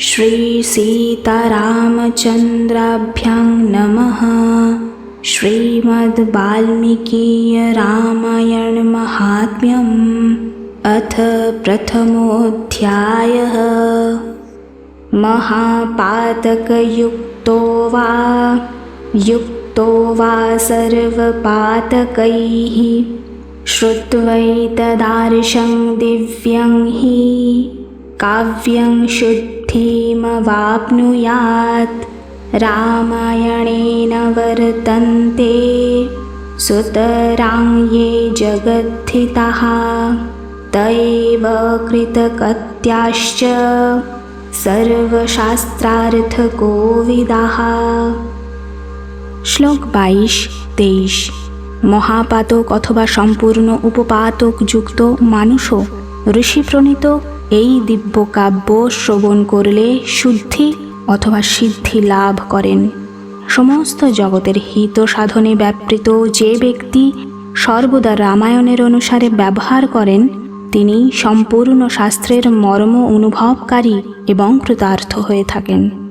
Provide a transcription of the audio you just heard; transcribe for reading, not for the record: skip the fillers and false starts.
श्री सीतारामचन्द्राभ्यां नमः। श्रीमद् वाल्मीकीय रामायण महात्म्यम् अथ प्रथमोऽध्यायः। महापातकयुक्तो वा सर्वपातकैः श्रुत्वैतदार्शं दिव्यं हि काव्यं शुद्धिमवाप्नुयात्। रामायणेन वर्तन्ते सुतरां ये जगद्धिताः त एव कृतकृत्याश्च सर्वशास्त्रार्थकोविदाः। श्लोक 22-23। মহাপাতক অথবা সম্পূর্ণ উপপাতক যুক্ত মানুষও ঋষিপ্রণীত এই দিব্য কাব্য শ্রবণ করলে শুদ্ধি অথবা সিদ্ধি লাভ করেন। সমস্ত জগতের হিত সাধনে ব্যাপৃত যে ব্যক্তি সর্বদা রামায়ণের অনুসারে ব্যবহার করেন তিনি সম্পূর্ণ শাস্ত্রের মর্ম অনুভবকারী এবং কৃতার্থ হয়ে থাকেন।